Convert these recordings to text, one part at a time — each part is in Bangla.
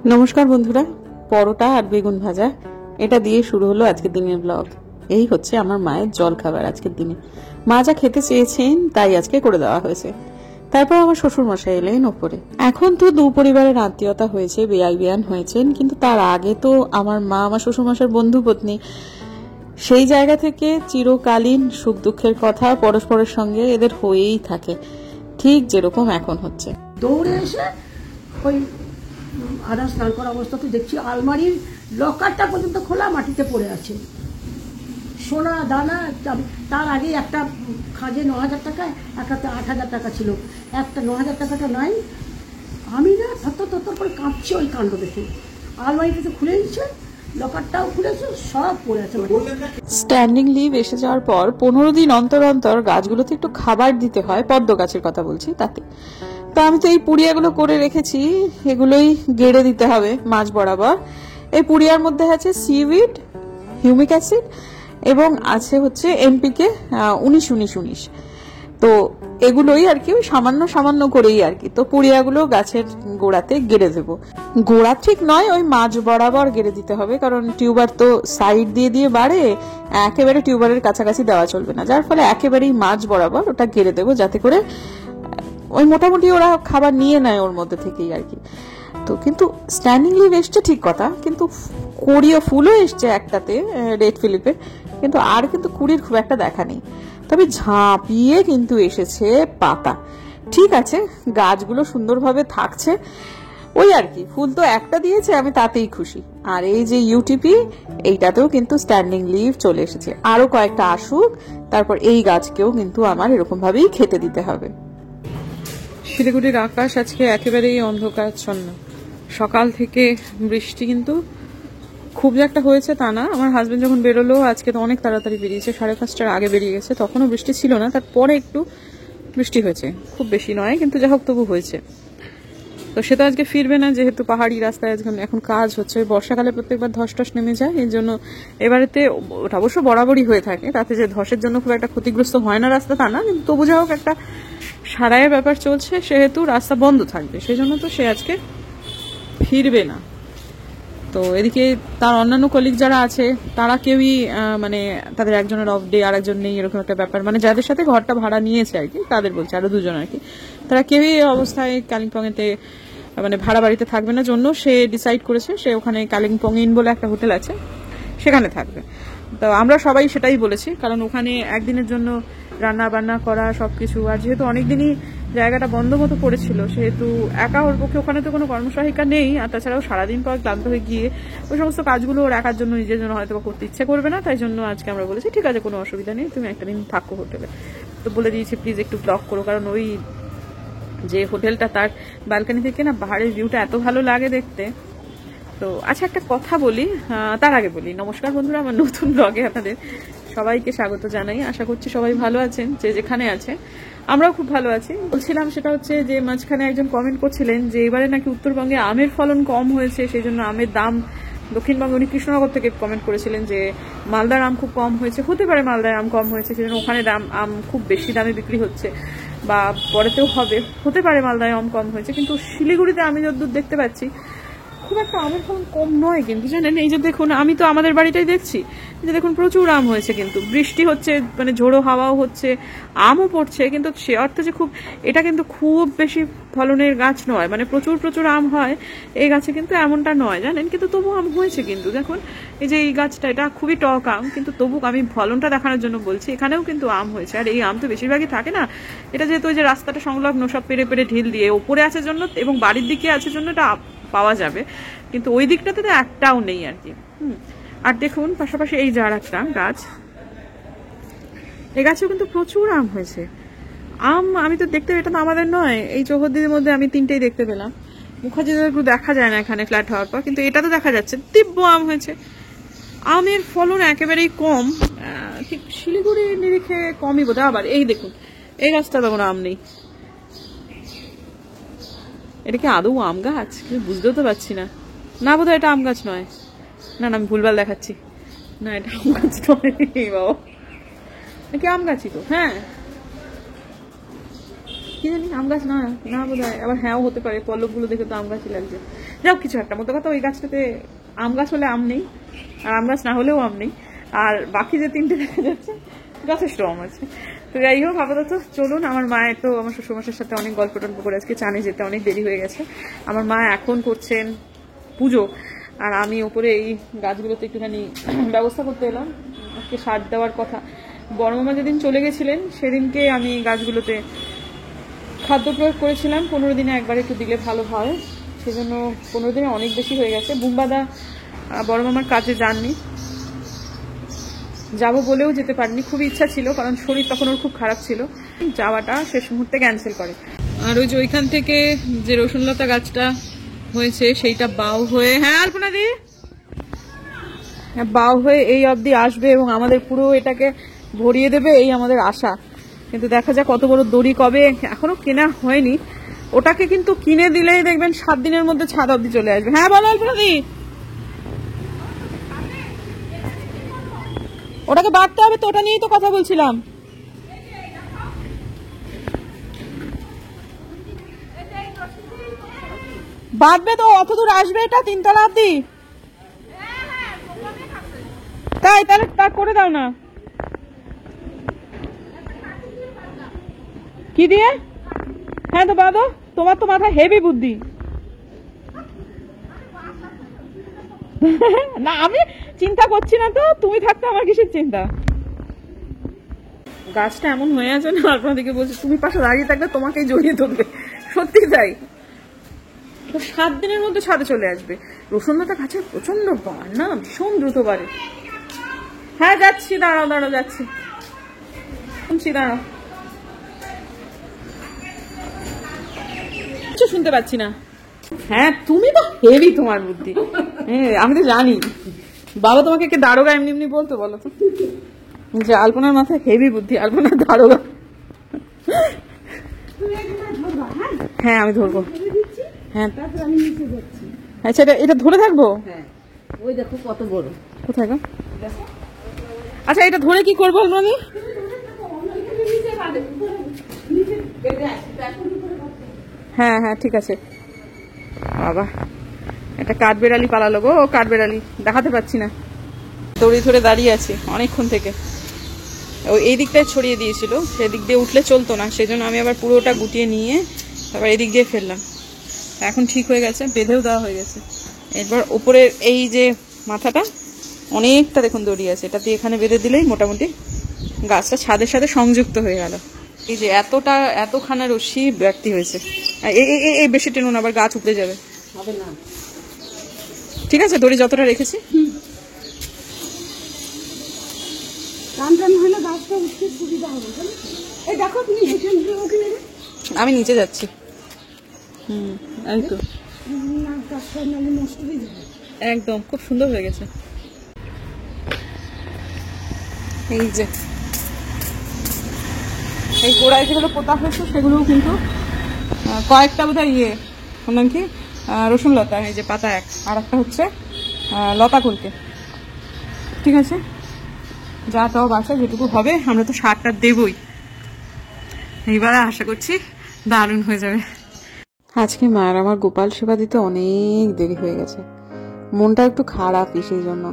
নমস্কার বন্ধুরা, পরোটা আর বেগুন ভাজা এটা দিয়ে শুরু হলো আজকের দিনের ব্লগ। এই হচ্ছে আমার মায়ের জল খাবার আজকের দিনে। মা যা খেতে চেয়েছেন তাই আজকে করে দেওয়া হয়েছে। তারপর আমার শ্বশুর মশাই এলেন ওপরে। এখন তো দু পরিবারের আত্মীয়তা হয়েছে, বেয়াই বেয়ান হয়েছেন, কিন্তু তার আগে তো আমার মা আমার শ্বশুর মশাইয়ের বন্ধু পত্নী। সেই জায়গা থেকে চিরকালীন সুখ দুঃখের কথা পরস্পরের সঙ্গে এদের হয়েই থাকে, ঠিক যেরকম এখন হচ্ছে। দৌড়ে এসে ওই আধা স্নান করা অবস্থাতে দেখছি আলমারির লকারটা পর্যন্ত খোলা, মাটিতে পড়ে আছে সোনা দানা। তার আগে একটা খাজে 9,000 টাকা, একটাতে 8,000 টাকা ছিল, একটা 9,000 টাকাটা নাই। আমি না থর করে কাঁপছি ওই কাণ্ড দেখে। আলমারিটা তো খুলে দিচ্ছে, লকারটাও খুলেছে, সব পড়ে আছে। স্ট্যান্ডিং লিভ এসে যাওয়ার পর 15 দিন অন্তর অন্তর গাছগুলোতে একটু খাবার দিতে হয়, পদ্ম গাছের কথা বলছি তাতে। তো আমি তো এই পুড়িয়াগুলো করে রেখেছি, এগুলোই গেড়ে দিতে হবে মাঝ বরাবর। এই পুড়িয়ার মধ্যে আছে সিউইড, হিউমিক অ্যাসিড এবং আছে হচ্ছে এনপিকে 19-19-19। তো এগুলোই আর কি, ওই সামান্য সামান্য করেই আর কি। তো পুড়িয়াগুলো গাছের গোড়াতে গেড়ে দেবো। গোড়া ঠিক নয়, ওই মাঝ বরাবর গেড়ে দিতে হবে, কারণ টিউবার তো সাইড দিয়ে দিয়ে বাড়ে, একেবারে টিউবারের কাছাকাছি দেওয়া চলবে না। যার ফলে একেবারেই মাঝ বরাবর ওটা গেড়ে দেবো, যাতে করে ওই মোটামুটি ওরা খাবার নিয়ে নেয় ওর মধ্যে থেকেই আর কি। তো কিন্তু স্ট্যান্ডিং লিভ এসছে ঠিক কথা, কিন্তু কোরিয়া ফুলও এসছে একটাতে, রেড ফিলিপের, কিন্তু আর কিন্তু কুড়ির খুব একটা দেখা নেই। তবে ঝাঁপিয়ে কিন্তু এসেছে পাতা। ঠিক আছে, গাছগুলো সুন্দরভাবে থাকছে, ওই আর কি। ফুল তো একটা দিয়েছে, আমি তাতেই খুশি। আর এই যে ইউটিপি, এইটাতেও কিন্তু স্ট্যান্ডিং লিভ চলে এসেছে। আরো কয়েকটা আসুক, তারপর এই গাছকেও কিন্তু আমার এরকম ভাবেই খেতে দিতে হবে। শিলিগুড়ির আকাশ আজকে একেবারেই অন্ধকারাচ্ছন্ন। সকাল থেকে বৃষ্টি কিন্তু খুব যে একটা হয়েছে তা না। আমার হাজবেন্ড যখন বেরোলো আজকে তো অনেক তাড়াতাড়ি বেরিয়েছে, 5:30টার আগে বেরিয়ে গেছে, তখনও বৃষ্টি ছিল না। তারপরে একটু বৃষ্টি হয়েছে, খুব বেশি নয়, কিন্তু যা হোক তবু হয়েছে। তো সে তো আজকে ফিরবে না, যেহেতু পাহাড়ি রাস্তায় এখন কাজ হচ্ছে। বর্ষাকালে প্রত্যেকবার ধস টস নেমে যায়, এই জন্য এবারেতে ওটা অবশ্য বরাবরই হয়ে থাকে, তাতে যে ধসের জন্য খুব একটা ক্ষতিগ্রস্ত হয় না রাস্তা তা না, কিন্তু তবু যা হোক একটা সারাইয়ের ব্যাপার চলছে, সেহেতু রাস্তা বন্ধ থাকবে, সেই জন্য তো সে আজকে ফিরবে না। তো এদিকে তার অন্যান্য কলিগ যারা আছে তারা কেউই মানে তাদের একজনের অফ ডে আর একজন নেই, এরকম একটা ব্যাপার। মানে যাদের সাথে ঘরটা ভাড়া নিয়েছে আর কি, তাদের বলছে, আরো দুজন আর কি, তারা কেউই অবস্থায় কালিম্পংয়েতে মানে ভাড়া বাড়িতে থাকবে না। জন্য সে ডিসাইড করেছে সে ওখানে কালিম্পং ইন বলে একটা হোটেল আছে, সেখানে থাকবে। তো আমরা সবাই সেটাই বলেছি, কারণ ওখানে একদিনের জন্য রান্না বান্না করা সবকিছু, আর যেহেতু অনেকদিনই জায়গাটা বন্ধ মতো পড়েছিল, সেহেতু একা ওর পক্ষে ওখানে তো কোনো কর্মসহায়িকা নেই, আর তাছাড়াও সারাদিন পর ক্লান্ত হয়ে গিয়ে ওই সমস্ত কাজগুলো ওর একার জন্য, নিজের জন্য হয়তো করতে ইচ্ছে করবে না। তাই জন্য আজকে আমরা বলেছি ঠিক আছে, কোনো অসুবিধা নেই, তুমি একটা দিন থাকো হোটেলে। তো বলে দিয়েছি প্লিজ একটু ব্লক করো, কারণ ওই যে হোটেলটা তার ব্যালকনি থেকে না পাহাড়ের ভিউটা এত ভালো লাগে দেখতে। তো আচ্ছা, একটা কথা বলি, তার আগে বলি নমস্কার বন্ধুরা, আমার নতুন ব্লগে আপনাদের সবাইকে স্বাগত জানাই। আশা করছি সবাই ভালো আছেন, যে যেখানে আছে। আমরাও খুব ভালো আছি। বলছিলাম সেটা হচ্ছে যে মাঝখানে একজন কমেন্ট করছিলেন যে এবারে নাকি উত্তরবঙ্গে আমের ফলন কম হয়েছে, সেই জন্য আমের দাম দক্ষিণবঙ্গে, উনি কৃষ্ণনগর থেকে কমেন্ট করেছিলেন যে মালদার আম খুব কম হয়েছে। হতে পারে মালদার আম কম হয়েছে, সেজন্য ওখানে আম খুব বেশি দামে বিক্রি হচ্ছে, বা পরেতেও হবে, হতে পারে মালদায় আম কম হয়েছে। কিন্তু শিলিগুড়িতে আমি যতদূর দেখতে পাচ্ছি খুব একটা আমের ফলন কম নয় কিন্তু, জানেন। এই যে দেখুন, আমি তো আমাদের বাড়িটাই দেখছি, যে দেখুন প্রচুর আম হয়েছে, কিন্তু বৃষ্টি হচ্ছে, মানে ঝোড়ো হাওয়াও হচ্ছে, আমও পড়ছে, কিন্তু সে অর্থে যে খুব এটা কিন্তু খুব বেশি ফলনের গাছ নয়, মানে প্রচুর প্রচুর আম হয় এই গাছে, কিন্তু এমনটা নয়, জানেন। কিন্তু তবু আম হয়েছে, কিন্তু দেখুন এই যে এই গাছটা, এটা খুবই টক আম, কিন্তু তবু আমি ফলনটা দেখানোর জন্য বলছি, এখানেও কিন্তু আম হয়েছে। আর এই আম তো বেশিরভাগই থাকে না, এটা যেহেতু ওই যে রাস্তাটা সংলগ্ন, সব পেরে পেরে ঢিল দিয়ে ওপরে আছে জন্য, এবং বাড়ির দিকে আছে জন্য এটা পাওয়া যাবে, কিন্তু ওই দিকটাতে তো একটাও নেই আর কি। আর দেখুন পাশাপাশি এই যার একটা গাছ, এই গাছেও কিন্তু প্রচুর আম হয়েছে। আম আমি তো দেখতে, এটা তো আমাদের নয়, এই চৌহদ্দির মধ্যে আমি 3টেই দেখতে পেলাম। মুখার্জিদের একটু দেখা যায় না এখানে ফ্ল্যাট হওয়ার পর, কিন্তু এটা তো দেখা যাচ্ছে, দিব্য আম হয়েছে। আমের ফলন একেবারেই কম, ঠিক শিলিগুড়ির নিরিখে কমই বোধ হয়। আবার এই দেখুন এই গাছটা তেমন আম নেই। এটা কি আদৌ আম গাছ? কিছু বুঝতেও তো পারছি না। না বোধহয় এটা আম গাছ নয়, না না আমি ভুলভাল দেখাচ্ছি, না এটা আম গাছ নয় বাবা, নাকি আম গাছই তো, হ্যাঁ কি জানি আম গাছ না, না বোধ হয়, আবার হ্যাঁও হতে পারে, পল্লবগুলো দেখে তো আম গাছই লাগছে। যাও কিছু একটা। মতো কথা ওই গাছটাতে আম গাছ হলে আম নেই, আর আম গাছ না হলেও আম নেই, আর বাকি যে 3টে দেখা যাচ্ছে যথেষ্ট আম আছে। তো যাই হোক, আপাতত চলুন। আমার মায়ের তো আমার শ্বশুরমশাইয়ের সাথে অনেক গল্প টল্প করে আজকে চানে যেতে অনেক দেরি হয়ে গেছে। আমার মা এখন করছেন পুজো, আর আমি ওপরে এই গাছগুলোতে একটুখানি ব্যবস্থা করতে এলাম। আজকে সার দেওয়ার কথা, বড় মামা যেদিন চলে গেছিলেন সেদিনকে আমি গাছগুলোতে খাদ্য প্রয়োগ করেছিলাম। 15 দিনে একবার একটু দিলে ভালো হয়, সেজন্য 15 দিনে অনেক বেশি হয়ে গেছে। বুম্বাদা বড় মামার কাজে যাননি, যাবো বলেও যেতে পারিনি, খুবই ইচ্ছা ছিল, কারণ শরীর তখন ওর খুব খারাপ ছিল। যাওয়াটা শেষ মুহূর্তে ক্যান্সেল করে। আর ওই যে ওইখান থেকে যে রসুনলতা গাছটা হয়েছে সেইটা বাউ হয়ে, হ্যাঁ আলপনা দি, বাউ হয়ে এই অবধি আসবে এবং আমাদের পুরো এটাকে ভরিয়ে দেবে, এই আমাদের আশা। কিন্তু দেখা যাক কত বড় দড়ি কবে, এখনো কেনা হয়নি। ওটাকে কিন্তু কিনে দিলেই দেখবেন 7 দিনের মধ্যে ছাদ অবধি চলে আসবে। হ্যাঁ বলো আলপনা দি, ওটাকে বাঁধতে হবে তো, ওটা নিয়েই তো কথা বলছিলাম। বাঁধবে তো, অত দূর আসবে এটা 3 তলা অব্দি। তাই তাহলে তা করে দাও না। কি দিয়ে? হ্যাঁ তো বাঁধো, তোমার তো মাথায় হেভি বুদ্ধি। না আমি চিন্তা করছি না তো, তুমি থাকতে আমার কিসের চিন্তা। গাছটা এমন হয়ে আছে না, আপনাদেরকে বলছি তুমি পাশে দাঁড়িয়ে থাকলে তোমাকেই জড়িয়ে ধরবে, সত্যি তাই। তো 7 দিনের মধ্যে ছাদে চলে আসবে। রসুনলতা গাছের প্রচন্ড বার না, ভীষণ দ্রুত বাড়ে। হ্যাঁ যাচ্ছি, দাঁড়াও দাঁড়াও যাচ্ছি, শুনছি, দাঁড়াও। কিছু শুনতে পাচ্ছি না। হ্যাঁ তুমি তো হেভি, তোমার বুদ্ধি। হ্যাঁ আমি তো জানি, বাবা তোমাকে কে দারোগা এমনি এমনি বলতো বলো তো, যে আলপনার মাথায় হেভি বুদ্ধি, আলপনার দারোগা। হ্যাঁ আমি ধরবো। হ্যাঁ আচ্ছা, এটা ধরে থাকবো। ওই দেখো কত বড়। কোথায় গো? আচ্ছা এটা ধরে কি করবো আমি? হ্যাঁ হ্যাঁ ঠিক আছে। বাবা একটা কাঠবেড়ালি পালালো গো, কাঠবেড়ালি দেখাতে পাচ্ছি না, দড়ি ধরে দাঁড়িয়ে আছে অনেকক্ষণ থেকে। ওই এই দিকটায় ছড়িয়ে দিয়েছিল, সেদিক দিয়ে উঠলে চলতো না, সেই জন্য আমি আবার পুরোটা গুটিয়ে নিয়ে তারপর এদিক দিয়ে ফেললাম। এখন ঠিক হয়ে গেছে, বেঁধেও দেওয়া হয়ে গেছে। এরপর উপরের এই যে মাথাটা অনেকটা দেখুন দড়ি আছে, এটা দিয়ে এখানে বেঁধে দিলেই মোটামুটি গাছটা ছাদের সাথে সংযুক্ত হয়ে গেল। এই যে এতখানা রশ্মি ব্যাপ্তি হয়েছে। এই বেশি টেনুন, আবার গাছ উপড়ে যাবে। হবে না, ঠিক আছে, দড়ি যতটা রেখেছি। টান টান হলে গাছটা উঠতে সুবিধা হবে। এই দেখো তুমি হেঁটে ওখানে, আমি নিচে যাচ্ছি। এই তো না গাছটা নাহলে নষ্ট হয়ে যাবে। একদম খুব সুন্দর হয়ে গেছে। এই যে এই গোড়ায় যেগুলো পোতা হয়েছে সেগুলোও কিন্তু কয়েকটা বোধহয় বললাম কি রসুনলতা, এই যে পাতা এক, আর একটা হচ্ছে লতা কলকে। ঠিক আছে, যা তাও বাসা যেটুকু হবে, আমরা তো সারটা দেবই। এইবার আশা করছি দারুণ হয়ে যাবে। আজকে মায়ের আমার গোপাল সেবা দিতে অনেক দেরি হয়ে গেছে, মনটা একটু খারাপই, সেই জন্য।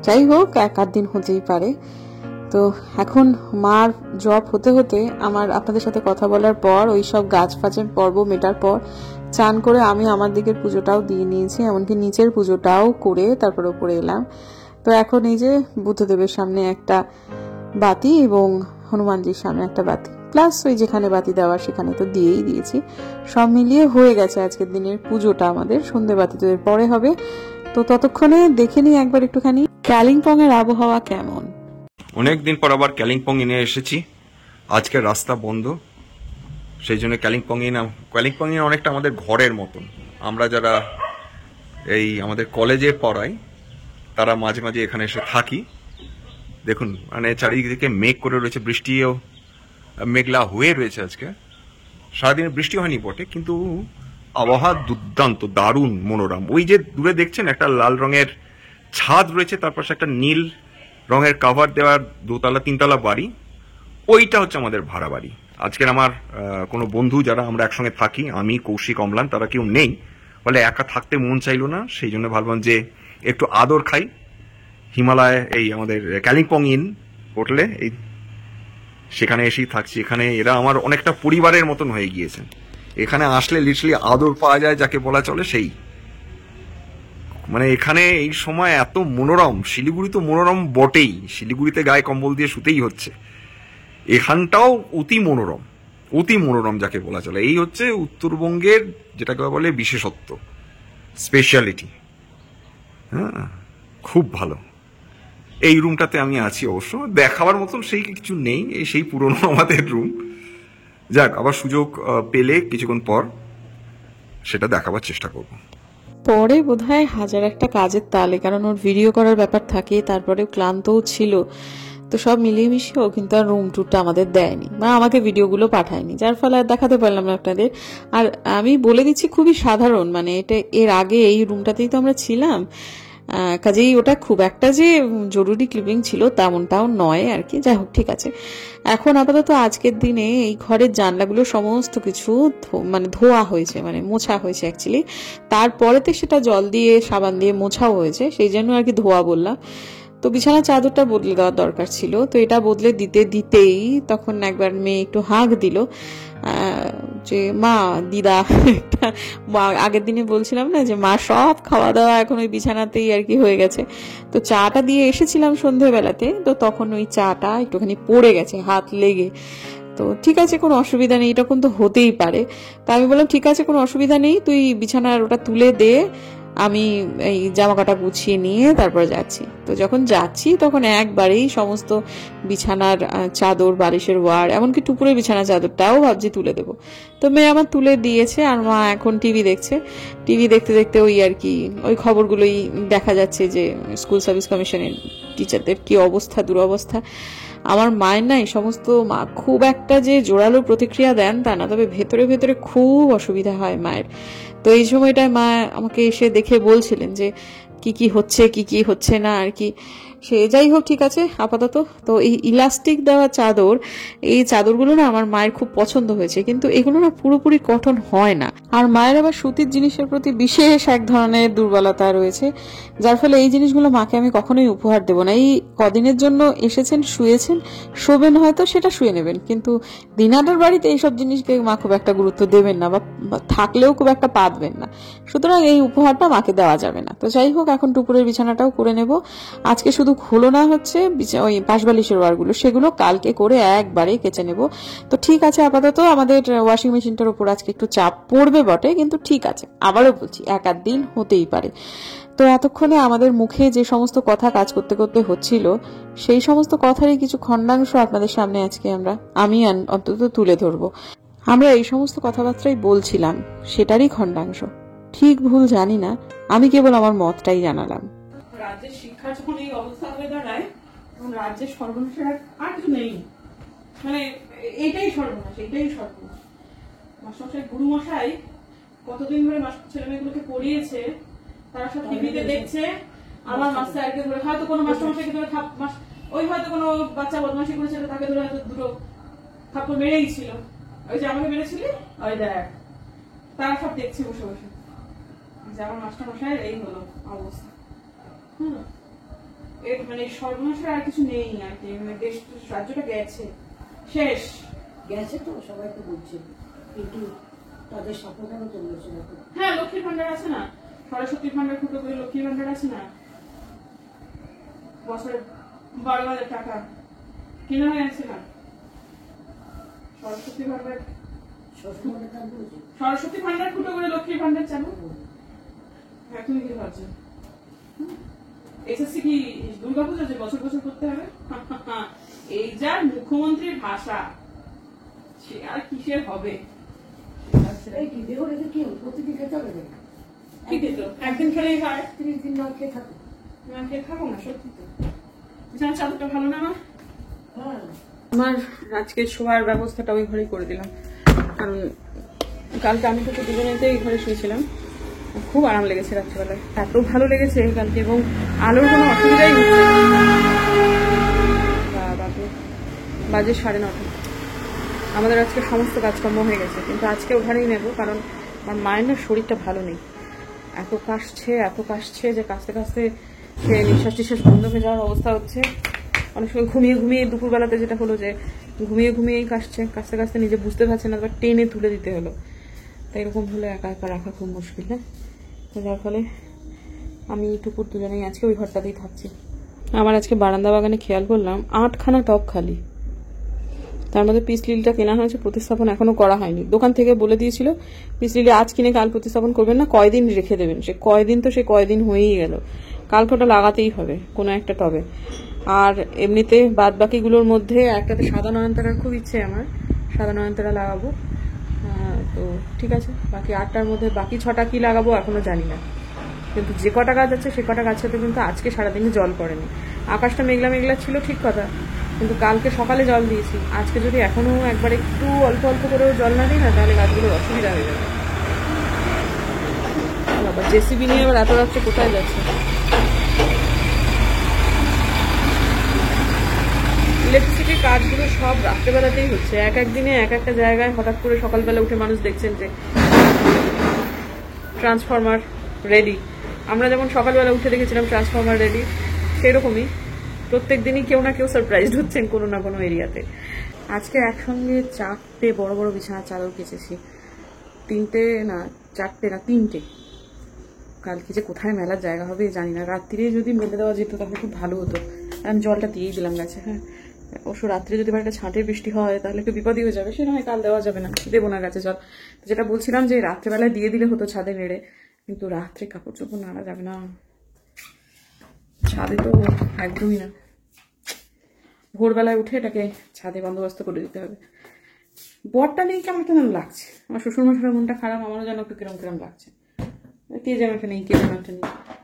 যাই হোক, 1-8 দিন হতেই পারে। তো এখন মার জব হতে হতে আমার আপনাদের সাথে কথা বলার পর, ওই সব গাছ ফাঁচের পর্ব মেটার পর চান করে আমি আমার দিকের পুজোটাও দিয়ে নিয়েছি, এমনকি নিচের পুজোটাও করে তারপর উপরে এলাম। তো এখন এই যে বুদ্ধদেবের সামনে একটা বাতি এবং হনুমানজির সামনে একটা বাতি, প্লাস ওই যেখানে বাতি দেওয়ার সেখানে তো দিয়েই দিয়েছি। সব মিলিয়ে হয়ে গেছে আজকের দিনের পুজোটা আমাদের। সন্ধ্যে বাতি তো এর পরে হবে। তো ততক্ষণে দেখে নিই একবার একটুখানি কালিম্পং এর আবহাওয়া কেমন। অনেকদিন পর আবার কালিম্পং এ এসেছি। আজকে রাস্তা বন্ধ, সেই জন্য কালিম্পং এ অনেকটা আমাদের ঘরের মতন। আমরা যারা এই আমাদের কলেজে পড়াই তারা মাঝে মাঝে এখানে এসে থাকি। দেখুন মানে চারিদিকে মেঘ করে রয়েছে, বৃষ্টিও মেঘলা হয়ে রয়েছে। আজকে সারাদিন বৃষ্টি হয়নি বটে, কিন্তু আবহাওয়া দুর্দান্ত, দারুণ, মনোরম। ওই যে দূরে দেখছেন একটা লাল রঙের ছাদ রয়েছে, তার পাশে একটা নীল রঙের কাভার দেওয়ার 2-3 তলা বাড়ি, ওইটা হচ্ছে আমাদের ভাড়া বাড়ি। আজকের আমার কোনো বন্ধু যারা আমরা একসঙ্গে থাকি, আমি, কৌশিক, অম্লান, তারা কেউ নেই। বলে একা থাকতে মন চাইলো না, সেই জন্য ভাবলাম যে একটু আদর খাই। হিমালয় এই আমাদের কালিম্পং ইন হোটেলে, এই সেখানে এসেই থাকছি। এখানে এরা আমার অনেকটা পরিবারের মতন হয়ে গিয়েছেন। এখানে আসলে লিটারালি আদর পাওয়া যায় যাকে বলা চলে, সেই মানে এখানে এই সময় এত মনোরম। শিলিগুড়ি তো মনোরম বটেই, শিলিগুড়িতে গায়ে কম্বল দিয়ে শুতেই হচ্ছে, এখানটাও অতি মনোরম, অতি মনোরম যাকে বলা চলে। এই হচ্ছে উত্তরবঙ্গের যেটাকে বলে বিশেষত্ব, স্পেশালিটি। হ্যাঁ, খুব ভালো। এই রুমটাতে আমি আছি, অবশ্য দেখাবার মতন সেই কিছু নেই, এই সেই পুরনো আমাদের রুম। যাক, আবার সুযোগ পেলে কিছুক্ষণ পর সেটা দেখাবার চেষ্টা করব। পরে বোধহয় হাজার একটা কাজের তালে, কারণ ওর ভিডিও করার ব্যাপার থাকে, তারপরে ক্লান্তও ছিল, তো সব মিলিয়ে মিশিয়েও কিন্তু আর রুম টুরটা আমাদের দেয়নি, বা আমাকে ভিডিওগুলো পাঠায়নি, যার ফলে আর দেখাতে পারলাম না আপনাদের। আর আমি বলে দিচ্ছি খুবই সাধারণ, মানে এটা এর আগে এই রুমটাতেই তো আমরা ছিলাম, কাজেই ওটা খুব একটা যে জরুরি ক্লিপিং ছিল তেমনটাও নয় আর কি। যাই হোক, ঠিক আছে। এখন আপাতত আজকের দিনে এই ঘরের জানলাগুলো সমস্ত কিছু মানে ধোয়া হয়েছে, মানে মোছা হয়েছে অ্যাকচুয়ালি, তারপরেতে সেটা জল দিয়ে সাবান দিয়ে মোছাও হয়েছে, সেই জন্য আর কি ধোয়া বললাম। তো বিছানার চাদরটা বদলে দেওয়ার দরকার ছিল, তো এটা বদলে দিতেই তখন একবার মেয়ে একটু হাঁক দিল যে মা, দিদা একটা, আগের দিনে বলছিলাম না যে মা সব খাওয়া দাওয়া এখন ওই বিছানাতেই আর কি হয়ে গেছে। তো চাটা দিয়ে এসেছিলাম সন্ধেবেলাতে, তো তখন ওই চাটা একটুখানি পড়ে গেছে হাত লেগে। তো ঠিক আছে, কোনো অসুবিধা নেই, এরকম তো হতেই পারে। তা আমি বললাম ঠিক আছে, কোনো অসুবিধা নেই, তুই বিছানার ওটা তুলে দে, আমি এই জামা কাটা গুছিয়ে নিয়ে তারপরে যাচ্ছি। তো যখন যাচ্ছি তখন একবারেই সমস্ত বিছানার চাদর, বালিশের ওয়ার, এমনকি টুপুরের বিছানার চাদরটাও ভাবছি তুলে দেবো। তো মেয়ে আমার তুলে দিয়েছে, আর মা এখন টিভি দেখছে। টিভি দেখতে দেখতে ওই আর কি ওই খবরগুলোই দেখা যাচ্ছে যে স্কুল সার্ভিস কমিশনের টিচারদের কি অবস্থা, দুরবস্থা। আমার মায়ের না এই সমস্ত, মা খুব একটা যে জোরালো প্রতিক্রিয়া দেন তা না, তবে ভেতরে ভেতরে খুব অসুবিধা হয় মায়ের। তো এই সময়টায় মা আমাকে এসে দেখে বলছিলেন যে কি কি হচ্ছে, কি কি হচ্ছে না আর কি। সে যাই হোক, ঠিক আছে আপাতত। তো এই ইলাস্টিক দেওয়া চাদর, এই চাদরগুলো না আমার মায়ের খুব পছন্দ হয়েছে, কিন্তু এগুলো না পুরোপুরি কটন হয় না। আর মায়ের আবার সুতির জিনিসের প্রতি বিশেষ এক ধরনের দুর্বলতা রয়েছে, যার ফলে এই জিনিসগুলো মাকে আমি কখনোই উপহার দেবো না। এই কদিনের জন্য এসেছেন, শুয়েছেন, শোবেন, হয়তো সেটা শুয়ে নেবেন, কিন্তু দিনাটার বাড়িতে এইসব জিনিসকে মা খুব একটা গুরুত্ব দেবেন না, বা থাকলেও খুব একটা পাতবেন না। সুতরাং এই উপহারটা মাকে দেওয়া যাবে না। তো যাই হোক, এখন টুপুরের বিছানাটাও করে নেব। আজকে শুধু খোলনা হচ্ছে ওই পাশবালিশের ওয়ারগুলো, সেগুলো কালকে করে একবারে কেচে নেব। তো ঠিক আছে, আপাতত আমাদের ওয়াশিং মেশিনটার উপর আজকে একটু চাপ পড়বে বটে, কিন্তু ঠিক আছে, আবারও বলছি এক আধ দিন হতেই পারে। তো এতক্ষণে আমাদের মুখে যে সমস্ত কথা কাজ করতে করতে হচ্ছিল, সেই সমস্ত কথারই কিছু খণ্ডাংশ আপনাদের সামনে আজকে আমি অন্তত তুলে ধরবো। আমরা এই সমস্ত কথাবার্তাই বলছিলাম, সেটারই খণ্ডাংশ। ঠিক ভুল জানি না, আমি কেবল আমার মতটাই জানালাম। রাজ্যের শিক্ষা যখন এই অবস্থা হয়ে দাঁড়ায়, তখন রাজ্যের সর্বনাশের আর কিছু নেই, মানে এইটাই সর্বনাশ, এইটাই সর্বনাশ। মাস্টারমশাই, গুরু মশাই কতদিন ধরে ছেলে মেয়েগুলোকে পড়িয়েছে, তারা সব টিভিতে দেখছে, আমার মাস্টারকে ধরে হয়তো কোনো মাস্টারমশাইকে ধরে ওই হয়তো কোনো বাচ্চা বদমাশি করেছিল, তাকে ধরে হয়তো দুটো থাপ্পড় মেরেই ছিল, ওই যে আমাকে মেরেছিলি, ওই দেখ, তারা সব দেখছে বসে বসে যে আমার মাস্টারমশাইয়ের এই হলো অবস্থা। মানে সর্বনাশের আর কিছু নেই আর কি, মানে দেশ রাজ্যটা গেছে, শেষ গেছে। তো সবাই তো বলছে, কিন্তু তাদের সাফল্য চলেছে। হ্যাঁ, লক্ষ্মীর ভান্ডার আছে না, সরস্বতীর ভান্ডার ফুটো করে লক্ষ্মীর ভান্ডার আছে না, বছরে 12,000 টাকা কিনা হয়ে আছে না। সরস্বতী ভান্ডার ফুটো করে লক্ষ্মীর ভান্ডার চালু। হ্যাঁ, তুমি কি ভাবছো এসএসসি কি দুর্গাপূজা যে বছর বছর করতে হবে? এই যার মুখ্যমন্ত্রীর ভাষা, সে আর কিসের হবে? প্রতিদিন খেতে হবে, কি খেত? একদিন খেলেই হয়, 30 দিন না খেয়ে থাকো, না খেয়ে থাকো না। সত্যি তো বিছানার চাদরটা ভালো না আমার? হ্যাঁ, আমার আজকে শোয়ার ব্যবস্থাটা ওই ঘরেই করে দিলাম, কারণ কালকে আমি তো দুজনেতে এই ঘরে শুয়েছিলাম, খুব আরাম লেগেছে রাত্রিবেলায়, এত ভালো লেগেছে কালকে, এবং আলোর কোনো অসুবিধাই হচ্ছে না। বাজে 9:30, আমাদের আজকে সমস্ত কাজকর্ম হয়ে গেছে, কিন্তু আজকে ওখানেই নেব, কারণ আমার মায়ের না শরীরটা ভালো নেই। এত কাশছে যে কাশতে কাশতে সে নিঃশ্বাস টিশ্বাস বন্ধ হয়ে যাওয়ার অবস্থা হচ্ছে। অনেক সময় ঘুমিয়ে দুপুরবেলাতে যেটা হলো যে ঘুমিয়েই কাশতে কাশতে নিজে বুঝতে পারছে না, এবার টেনে তুলে দিতে হলো। তাই এরকম হলে একা একা রাখা খুব মুশকিল। হ্যাঁ, তো যার ফলে আমি টুকুর দুজনেই আজকে ওই ঘরটাতেই থাকছি। আমার আজকে বারান্দা বাগানে খেয়াল করলাম 8খানা টব খালি, তার মধ্যে পিস লিলিটা কেনা হয়েছে, প্রতিস্থাপন এখনো করা হয়নি। দোকান থেকে বলে দিয়েছিল পিস লিলি আজ কিনে কাল প্রতিস্থাপন করবেন না, কয়দিন রেখে দেবেন। সে কয়দিন হয়েই গেল, কালকে ওটা লাগাতেই হবে কোনো একটা টবে। আর এমনিতে বাদ বাকিগুলোর মধ্যে একটাতে সাদা নয়নতারার খুব ইচ্ছে আমার, সাদা নয়নতারা লাগাবো। তো ঠিক আছে, বাকি 8টার মধ্যে বাকি 6টা কি লাগাবো এখনো জানি না, কিন্তু যে কটা গাছ আছে সে কটা গাছেতে কিন্তু আজকে সারাদিনে জল পড়েনি। আকাশটা মেঘলা মেঘলা ছিল ঠিক কথা, কিন্তু কালকে সকালে জল দিয়েছি। আজকে যদি এখনো একবার একটু অল্প অল্প করেও জল না দিই না, তাহলে গাছগুলোর অসুবিধা হয়ে যাবে। আবার জেসিবি নিয়ে আবার এত রাত্রে কোথায় যাচ্ছে? ইলেকট্রিসিটির কাজগুলো সব রাত্রেবেলাতেই হচ্ছে, এক দিনে এক একটা জায়গায়। হঠাৎ করে সকালবেলা উঠে মানুষ দেখছেন যে ট্রান্সফরমার রেডি। আমরা যেমন সকালবেলা উঠে দেখেছিলাম ট্রান্সফরমার রেডি, সেরকমই প্রত্যেক দিনই কেউ না কেউ সারপ্রাইজড হচ্ছেন কোনো না কোনো এরিয়াতে। আজকে একসঙ্গে 4টে বড় বড় বিছানার চাদর কেচেছি, 3টে। কালকে যে কোথায় মেলার জায়গা হবে জানি না, রাত্রিরে যদি মেলে দেওয়া যেত তাহলে খুব ভালো হতো। আমি জলটা দিয়েই দিলাম গাছে। হ্যাঁ, অবশ্য রাত্রে যদি একটা ছাঁটের বৃষ্টি হয় তাহলে একটু বিপদই হয়ে যাবে, সে নয় কাল দেওয়া যাবে না, দেবো না গাছে জল। যেটা বলছিলাম যে রাত্রেবেলায় দিয়ে দিলে হতো ছাদে নেড়ে, কিন্তু রাত্রে কাপড় চোপড় নাড়া যাবে না ছাদে, তো একদমই না। ভোরবেলায় উঠে এটাকে ছাদে বন্দোবস্ত করে দিতে হবে। বরটা নেই কেমন কেমন লাগছে, আমার শ্বশুরমশাইয়ের মনটা খারাপ, আমারও যেন একটু কিরম লাগছে। কে যেন একটা নেই,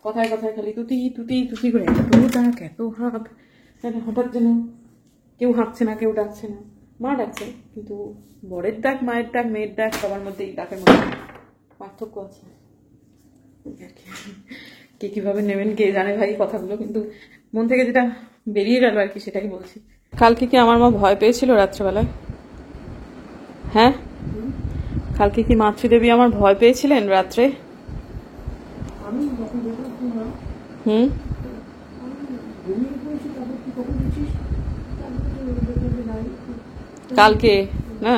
কথায় খালি তুতি করে এত হাঁক, হঠাৎ যেন কেউ হাঁকছে না, কেউ ডাকছে না। মা ডাকছে, কিন্তু বরের ডাক, মায়ের ডাক, মেয়ের ডাক, সবার মধ্যে এই ডাকের মধ্যে পার্থক্য আছে। কে কিভাবে নেবেন কে জানে ভাই কথাগুলো, কিন্তু মন থেকে যেটা বেরিয়ে গেল আর কি, সেটাই বলছি। কালকে কি আমার মা ভয় পেয়েছিল রাত্রেবেলায়? হ্যাঁ, কালকে কি মাতৃদেবী আমার ভয় পেয়েছিলেন রাত্রে? কালকে না,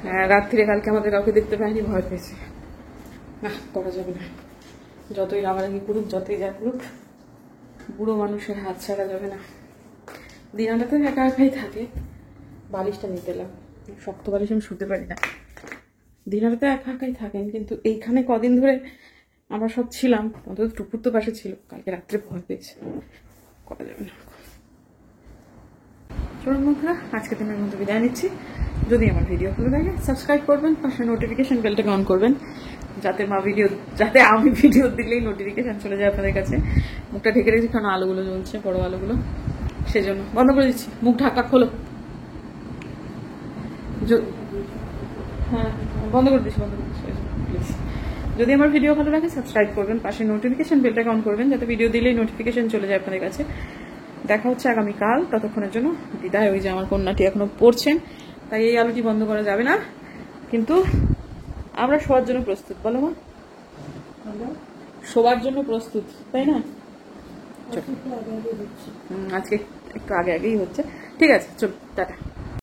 হ্যাঁ রাত্রিরে কালকে আমাদের কাউকে দেখতে পাইনি, ভয় পেয়েছে। না, করা যাবে না, যতই রাগারাগি করুক, যতই যা করুক, বুড়ো মানুষের হাত ছাড়া যাবে না। দিনাটা তো একা একাই থাকে, বালিশটা নিতে এলাম, শক্ত বালিশ আমি শুতে পারি না। দিনাটা তো একা একাই থাকেন, কিন্তু এইখানে কদিন ধরে আমরা সব ছিলাম, অন্তত টুকুর তো পাশে ছিল, কালকে রাত্রে ভয় পেয়েছে, করা যাবে না। চলুন বন্ধুরা, আজকে দিনের মধ্যে বিদায় নিচ্ছি। যদি আমার ভিডিও ভালো লাগে সাবস্ক্রাইব করবেন, পাশে নোটিফিকেশন বেলটাকে অন করবেন, যাতে আমি ভিডিও দিলেই নোটিফিকেশন চলে যায় আপনাদের কাছে। মুখটা ঢেকে রেখেছি কারণ আলোগুলো জ্বলছে, বড় আলোগুলো, সেজন্য বন্ধ করে দিচ্ছি। মুখ ঢাকা খোলো। হ্যাঁ, বন্ধ করে দিচ্ছি প্লিজ। যদি আমার ভিডিও ভালো লাগে সাবস্ক্রাইব করবেন, পাশে নোটিফিকেশন বেলটাকে অন করবেন, যাতে ভিডিও দিলেই নোটিফিকেশন চলে যায় আপনাদের কাছে। দেখা হচ্ছে আগামীকাল, ততক্ষণের জন্য বিদায়। ওই যে আমার কন্যাটি এখনো পড়ছেন, তাই এই আলোটি বন্ধ করা যাবে না, কিন্তু আমরা শোয়ার জন্য প্রস্তুত। বলো মা, শোবার জন্য প্রস্তুত, তাই না? আজকে একটু আগেই হচ্ছে। ঠিক আছে, চল টাটা।